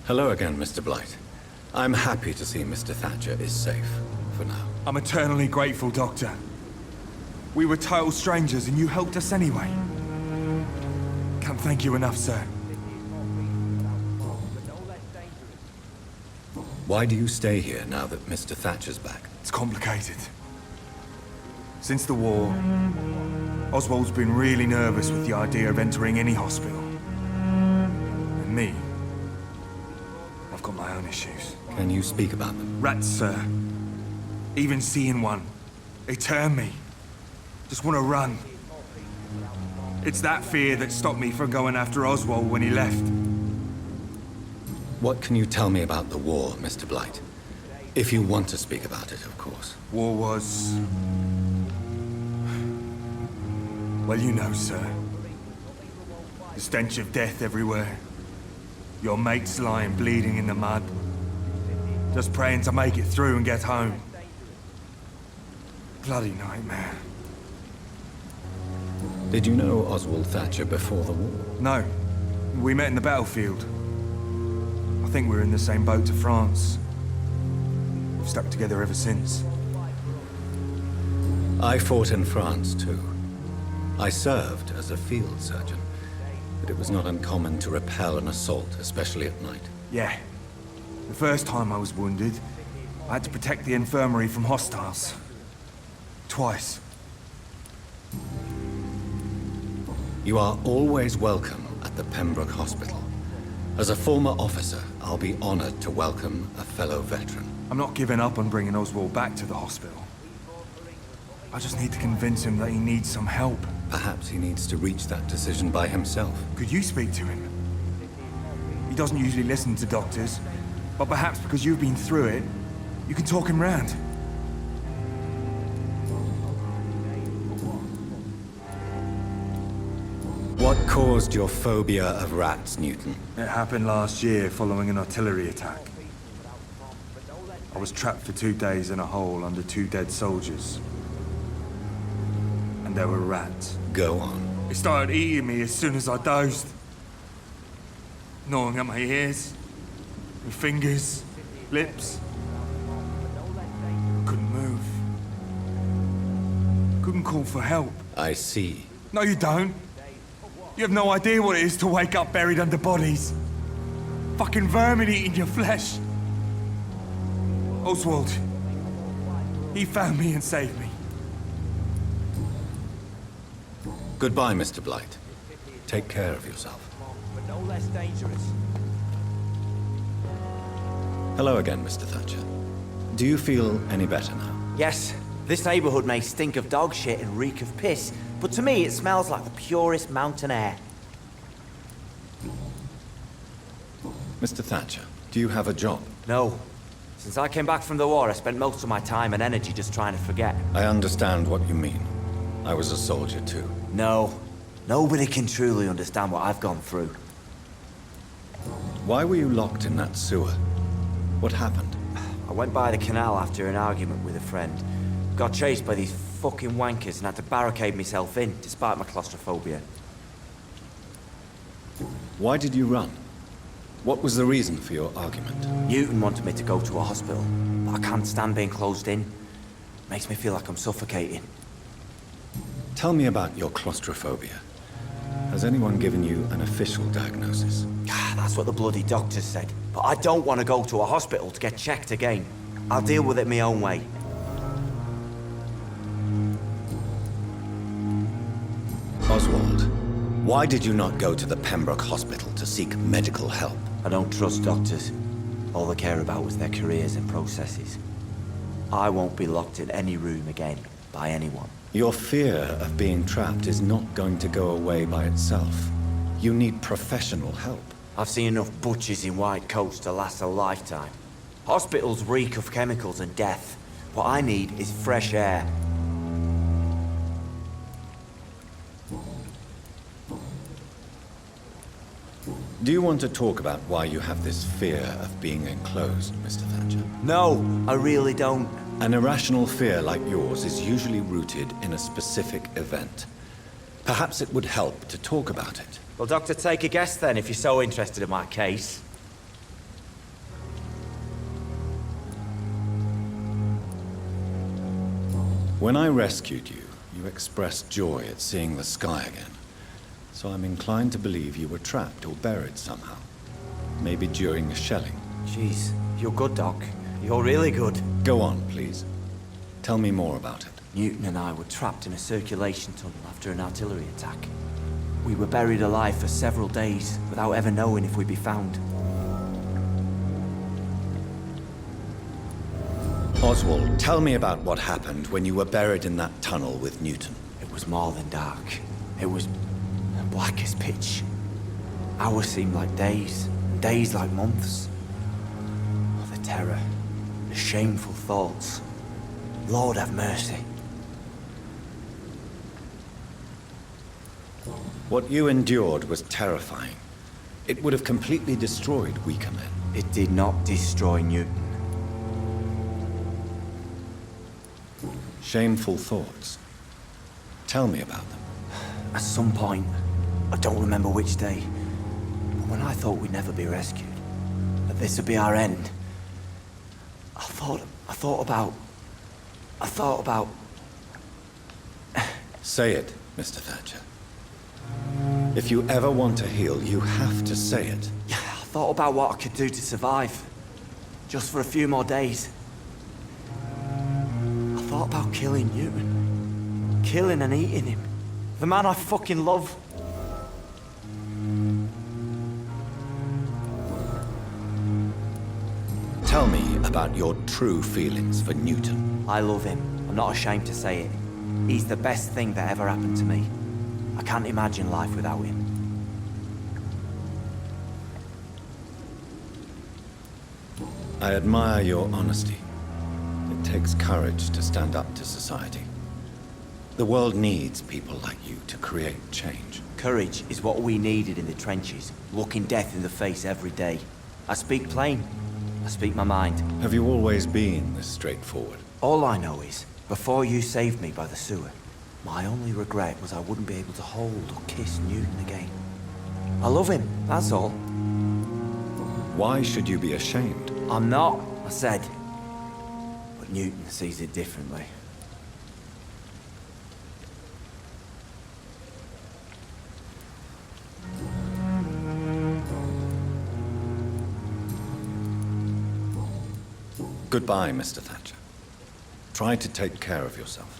Hello again, Mr. Blight. I'm happy to see Mr. Thatcher is safe, for now. I'm eternally grateful, Doctor. We were total strangers and you helped us anyway. Can't thank you enough, sir. Why do you stay here now that Mr. Thatcher's back? It's complicated. Since the war, Oswald's been really nervous with the idea of entering any hospital. And me, I've got my own issues. Can you speak about them? Rats, sir. Even seeing one, they turn me. Just want to run. It's that fear that stopped me from going after Oswald when he left. What can you tell me about the war, Mr. Blight? If you want to speak about it, of course. War was... well, you know, sir. The stench of death everywhere. Your mates lying bleeding in the mud. Just praying to make it through and get home. Bloody nightmare. Did you know Oswald Thatcher before the war? No. We met in the battlefield. I think we're in the same boat to France. We've stuck together ever since. I fought in France, too. I served as a field surgeon, but it was not uncommon to repel an assault, especially at night. Yeah. The first time I was wounded, I had to protect the infirmary from hostiles. Twice. You are always welcome at the Pembroke Hospital. As a former officer, I'll be honored to welcome a fellow veteran. I'm not giving up on bringing Oswald back to the hospital. I just need to convince him that he needs some help. Perhaps he needs to reach that decision by himself. Could you speak to him? He doesn't usually listen to doctors, but perhaps because you've been through it, you can talk him round. What caused your phobia of rats, Newton? It happened last year following an artillery attack. I was trapped for 2 days in a hole under 2 dead soldiers. And there were rats. Go on. They started eating me as soon as I dozed. Gnawing at my ears, my fingers, lips. Couldn't move. Couldn't call for help. I see. No, you don't. You have no idea what it is to wake up buried under bodies. Fucking vermin eating your flesh. Oswald. He found me and saved me. Goodbye, Mr. Blight. Take care of yourself. But no less dangerous. Hello again, Mr. Thatcher. Do you feel any better now? Yes, this neighborhood may stink of dog shit and reek of piss, but to me it smells like the purest mountain air. Mr. Thatcher, do you have a job? No. Since I came back from the war, I spent most of my time and energy just trying to forget. I understand what you mean. I was a soldier too. No. Nobody can truly understand what I've gone through. Why were you locked in that sewer? What happened? I went by the canal after an argument with a friend. Got chased by these fucking wankers and had to barricade myself in, despite my claustrophobia. Why did you run? What was the reason for your argument? Newton wanted me to go to a hospital, but I can't stand being closed in. Makes me feel like I'm suffocating. Tell me about your claustrophobia. Has anyone given you an official diagnosis? That's what the bloody doctors said. But I don't want to go to a hospital to get checked again. I'll deal with it my own way. Oswald, why did you not go to the Pembroke Hospital to seek medical help? I don't trust doctors. All they care about was their careers and processes. I won't be locked in any room again, by anyone. Your fear of being trapped is not going to go away by itself. You need professional help. I've seen enough butchers in white coats to last a lifetime. Hospitals reek of chemicals and death. What I need is fresh air. Do you want to talk about why you have this fear of being enclosed, Mr. Thatcher? No, I really don't. An irrational fear like yours is usually rooted in a specific event. Perhaps it would help to talk about it. Well, Doctor, take a guess then, if you're so interested in my case. When I rescued you, you expressed joy at seeing the sky again. So I'm inclined to believe you were trapped or buried somehow. Maybe during a shelling. Jeez, you're good, Doc. You're really good. Go on, please. Tell me more about it. Newton and I were trapped in a circulation tunnel after an artillery attack. We were buried alive for several days without ever knowing if we'd be found. Oswald, tell me about what happened when you were buried in that tunnel with Newton. It was more than dark. It was black as pitch. Hours seemed like days, and days like months. Oh, the terror, the shameful thoughts. Lord have mercy. What you endured was terrifying. It would have completely destroyed weaker men. It did not destroy Newton. Shameful thoughts. Tell me about them. At some point, I don't remember which day, but when I thought we'd never be rescued, that this would be our end, I thought about... Say it, Mr. Thatcher. If you ever want to heal, you have to say it. Yeah, I thought about what I could do to survive. Just for a few more days. I thought about killing Newton. Killing and eating him. The man I fucking love. Tell me about your true feelings for Newton. I love him. I'm not ashamed to say it. He's the best thing that ever happened to me. I can't imagine life without him. I admire your honesty. It takes courage to stand up to society. The world needs people like you to create change. Courage is what we needed in the trenches, looking death in the face every day. I speak plain. I speak my mind. Have you always been this straightforward? All I know is, before you saved me by the sewer, my only regret was I wouldn't be able to hold or kiss Newton again. I love him, that's all. Why should you be ashamed? I'm not, I said. But Newton sees it differently. Goodbye, Mr. Thatcher. Try to take care of yourself.